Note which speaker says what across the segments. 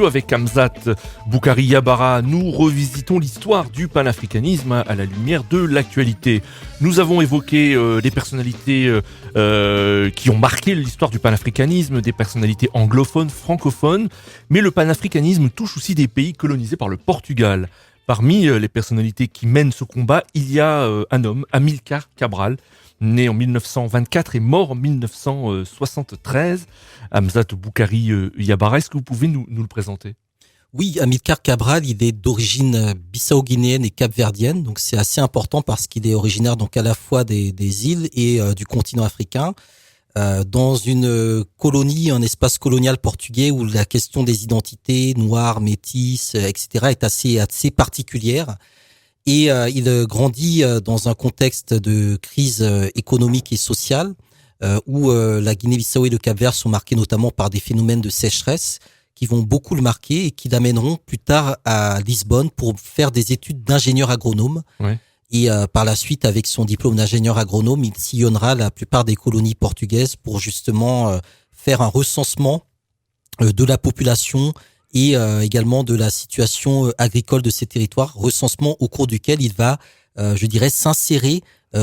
Speaker 1: Avec Hamzat Boukari Yabara, nous revisitons l'histoire du panafricanisme à la lumière de l'actualité. Nous avons évoqué des personnalités qui ont marqué l'histoire du panafricanisme, des personnalités anglophones, francophones, mais le panafricanisme touche aussi des pays colonisés par le Portugal. Parmi les personnalités qui mènent ce combat, il y a un homme, Amilcar Cabral, né en 1924 et mort en 1973. Hamzat Boukari Yabara, est-ce que vous pouvez nous le présenter ?
Speaker 2: Oui, Amilcar Cabral, il est d'origine bissau-guinéenne et capverdienne, donc c'est assez important parce qu'il est originaire donc à la fois des îles et du continent africain, dans une colonie, un espace colonial portugais où la question des identités noires, métisses, etc. est assez particulière. Et il grandit dans un contexte de crise économique et sociale, où la Guinée-Bissau et le Cap-Vert sont marqués notamment par des phénomènes de sécheresse qui vont beaucoup le marquer et qui l'amèneront plus tard à Lisbonne pour faire des études d'ingénieur agronome.
Speaker 1: Ouais.
Speaker 2: Et par la suite, avec son diplôme d'ingénieur agronome, il sillonnera la plupart des colonies portugaises pour justement faire un recensement de la population et également de la situation agricole de ces territoires, recensement au cours duquel il va, s'insérer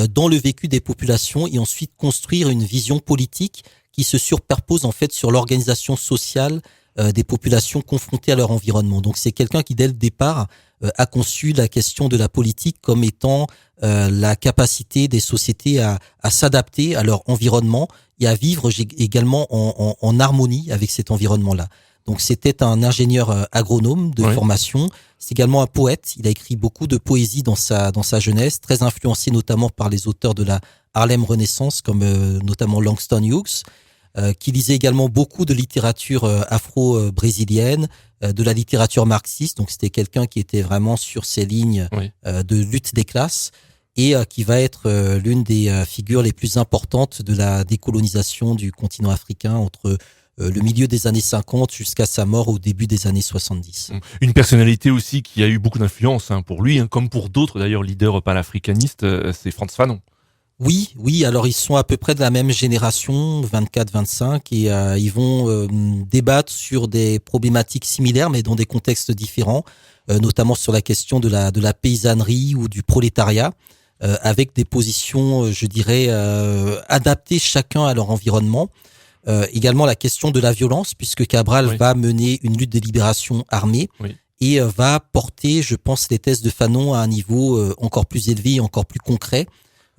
Speaker 2: dans le vécu des populations et ensuite construire une vision politique qui se superpose en fait sur l'organisation sociale des populations confrontées à leur environnement. Donc c'est quelqu'un qui dès le départ a conçu la question de la politique comme étant la capacité des sociétés à s'adapter à leur environnement et à vivre également en harmonie avec cet environnement-là. Donc c'était un ingénieur agronome de formation. C'est également un poète. Il a écrit beaucoup de poésie dans sa jeunesse, très influencé notamment par les auteurs de la Harlem Renaissance comme notamment Langston Hughes, qui lisait également beaucoup de littérature afro-brésilienne, de la littérature marxiste. Donc c'était quelqu'un qui était vraiment sur ces lignes de lutte des classes et qui va être l'une des figures les plus importantes de la décolonisation du continent africain entre le milieu des années 50 jusqu'à sa mort au début des années 70.
Speaker 1: Une personnalité aussi qui a eu beaucoup d'influence pour lui, comme pour d'autres d'ailleurs leaders panafricanistes, c'est Frantz Fanon.
Speaker 2: Oui, alors ils sont à peu près de la même génération, 24-25, et ils vont débattre sur des problématiques similaires, mais dans des contextes différents, notamment sur la question de la paysannerie ou du prolétariat, avec des positions, adaptées chacun à leur environnement. Également la question de la violence, puisque Cabral va mener une lutte de libération armée et va porter, je pense, les thèses de Fanon à un niveau encore plus élevé et encore plus concret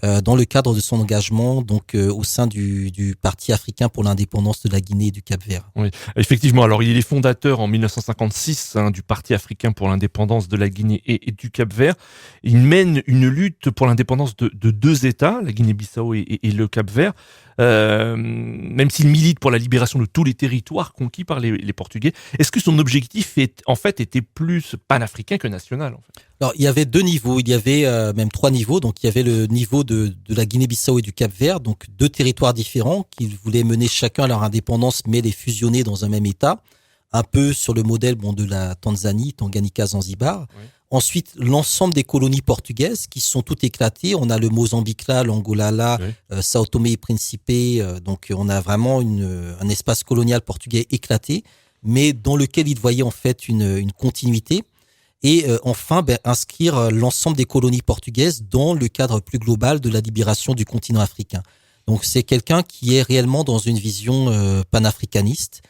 Speaker 2: dans le cadre de son engagement donc au sein du Parti africain pour l'indépendance de la Guinée et du Cap-Vert.
Speaker 1: Oui, effectivement. Alors il est fondateur en 1956 du Parti africain pour l'indépendance de la Guinée et du Cap-Vert. Il mène une lutte pour l'indépendance de deux États, la Guinée-Bissau et le Cap-Vert. Même s'il milite pour la libération de tous les territoires conquis par les Portugais, est-ce que son objectif était plus panafricain que national en fait ?
Speaker 2: Alors, il y avait deux niveaux, il y avait même trois niveaux. Donc, il y avait le niveau de la Guinée-Bissau et du Cap-Vert, donc deux territoires différents qu'ils voulaient mener chacun à leur indépendance, mais les fusionner dans un même État, un peu sur le modèle de la Tanzanie, Tanganyika-Zanzibar. Oui. Ensuite, l'ensemble des colonies portugaises qui sont toutes éclatées. On a le Mozambique là, l'Angola là, Sao Tomé et Principe. Donc, on a vraiment un espace colonial portugais éclaté, mais dans lequel ils voyaient en fait une continuité. Et enfin, inscrire l'ensemble des colonies portugaises dans le cadre plus global de la libération du continent africain. Donc c'est quelqu'un qui est réellement dans une vision panafricaniste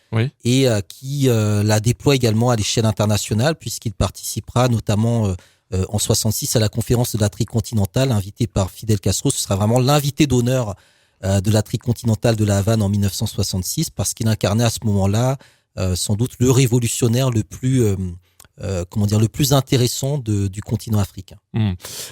Speaker 2: et qui la déploie également à l'échelle internationale puisqu'il participera notamment en 66 à la conférence de la tricontinentale invité par Fidel Castro. Ce sera vraiment l'invité d'honneur de la tricontinentale de la Havane en 1966 parce qu'il incarnait à ce moment-là sans doute le révolutionnaire le plus le plus intéressant du continent africain.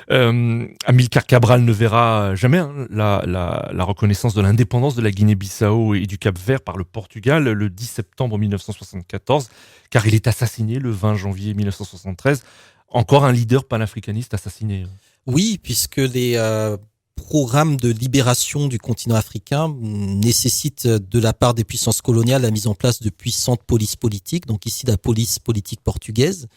Speaker 1: Amilcar Cabral ne verra jamais la reconnaissance de l'indépendance de la Guinée-Bissau et du Cap-Vert par le Portugal le 10 septembre 1974, car il est assassiné le 20 janvier 1973. Encore un leader panafricaniste assassiné.
Speaker 2: Oui, puisque les programme de libération du continent africain nécessite de la part des puissances coloniales la mise en place de puissantes polices politiques, donc ici la police politique portugaise,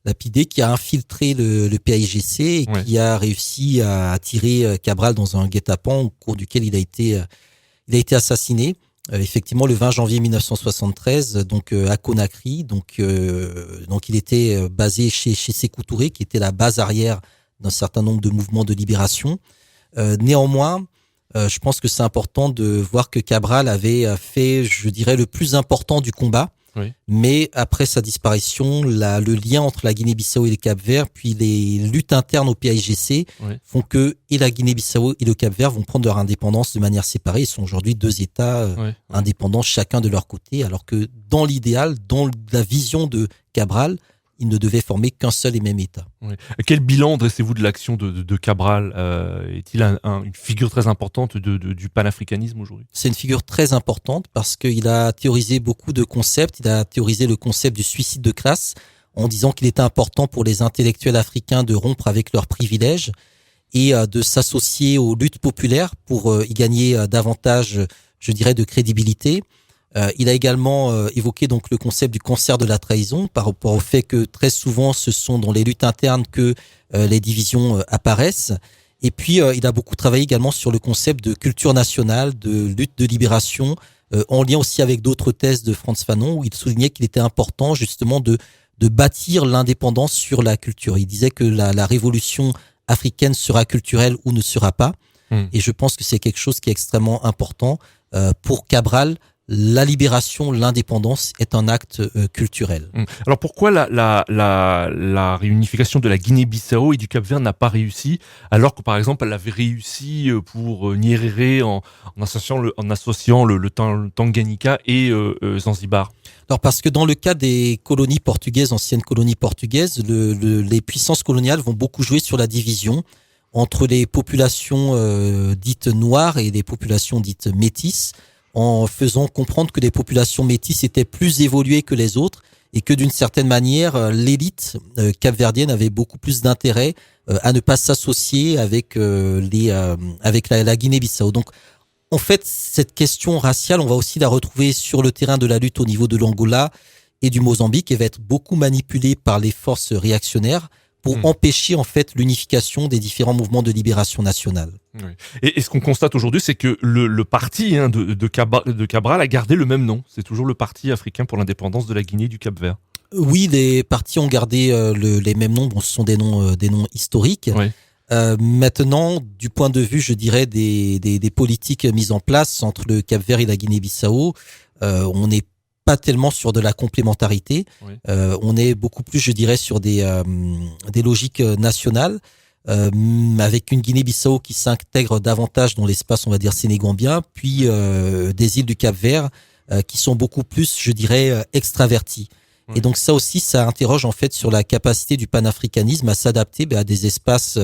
Speaker 2: la PIDE, qui a infiltré le PAIGC et qui a réussi à attirer Cabral dans un guet-apens au cours duquel il a été assassiné. Effectivement, le 20 janvier 1973, donc à Conakry, donc il était basé chez Sékou Touré, qui était la base arrière d'un certain nombre de mouvements de libération. Néanmoins, je pense que c'est important de voir que Cabral avait fait, je dirais, le plus important du combat.
Speaker 1: Oui.
Speaker 2: Mais après sa disparition, le lien entre la Guinée-Bissau et le Cap-Vert, puis les luttes internes au PAIGC,
Speaker 1: Oui.
Speaker 2: font que et la Guinée-Bissau et le Cap-Vert vont prendre leur indépendance de manière séparée. Ils sont aujourd'hui deux États
Speaker 1: Oui.
Speaker 2: indépendants, chacun de leur côté, alors que dans l'idéal, dans la vision de Cabral, ils ne devaient former qu'un seul et même État.
Speaker 1: Oui. Quel bilan dressez-vous de l'action de Cabral? Est-il une figure très importante du panafricanisme aujourd'hui?
Speaker 2: C'est une figure très importante parce qu'il a théorisé beaucoup de concepts. Il a théorisé le concept du suicide de classe en disant qu'il était important pour les intellectuels africains de rompre avec leurs privilèges et de s'associer aux luttes populaires pour y gagner davantage, je dirais, de crédibilité. Il a également évoqué donc le concept du cancer de la trahison par rapport au fait que très souvent ce sont dans les luttes internes que les divisions apparaissent. Et puis il a beaucoup travaillé également sur le concept de culture nationale, de lutte de libération, en lien aussi avec d'autres thèses de Frantz Fanon où il soulignait qu'il était important justement de bâtir l'indépendance sur la culture. Il disait que la révolution africaine sera culturelle ou ne sera pas. Et je pense que c'est quelque chose qui est extrêmement important pour Cabral. La libération, l'indépendance est un acte culturel.
Speaker 1: Alors pourquoi la réunification de la Guinée-Bissau et du Cap-Vert n'a pas réussi, alors que par exemple elle avait réussi pour Nyerere en associant le Tanganyika et Zanzibar?
Speaker 2: Alors parce que dans le cas des colonies portugaises, anciennes colonies portugaises, les puissances coloniales vont beaucoup jouer sur la division entre les populations dites noires et les populations dites métisses, en faisant comprendre que les populations métisses étaient plus évoluées que les autres et que d'une certaine manière, l'élite capverdienne avait beaucoup plus d'intérêt à ne pas s'associer avec la Guinée-Bissau. Donc, en fait, cette question raciale, on va aussi la retrouver sur le terrain de la lutte au niveau de l'Angola et du Mozambique et va être beaucoup manipulée par les forces réactionnaires pour empêcher en fait l'unification des différents mouvements de libération nationale.
Speaker 1: Oui. Et ce qu'on constate aujourd'hui, c'est que le parti de Cabral a gardé le même nom. C'est toujours le Parti africain pour l'indépendance de la Guinée et du Cap-Vert.
Speaker 2: Oui, les partis ont gardé les mêmes noms. Bon, ce sont des noms historiques.
Speaker 1: Oui.
Speaker 2: Maintenant, du point de vue, je dirais, des politiques mises en place entre le Cap-Vert et la Guinée-Bissau, on n'est pas tellement sur de la complémentarité.
Speaker 1: Oui.
Speaker 2: On est beaucoup plus, je dirais, sur des logiques nationales, avec une Guinée-Bissau qui s'intègre davantage dans l'espace, on va dire, sénégambien, puis des îles du Cap-Vert qui sont beaucoup plus, je dirais, extraverties. Oui. Et donc ça aussi, ça interroge en fait sur la capacité du panafricanisme à s'adapter à des espaces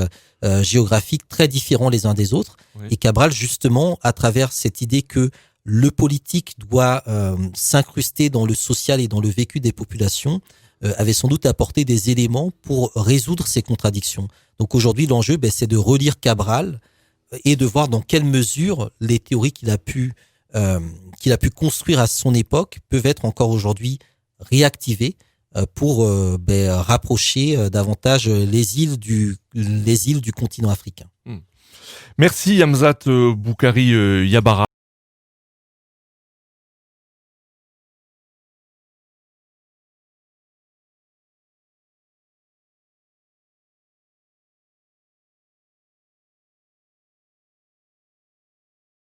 Speaker 2: géographiques très différents les uns des autres. Oui. Et Cabral, justement, à travers cette idée que le politique doit s'incruster dans le social et dans le vécu des populations, avait sans doute apporté des éléments pour résoudre ces contradictions. Donc aujourd'hui, l'enjeu, c'est de relire Cabral et de voir dans quelle mesure les théories qu'il a pu construire à son époque peuvent être encore aujourd'hui réactivées pour rapprocher davantage les îles du continent africain.
Speaker 1: Merci Hamzat Boukari Yabara.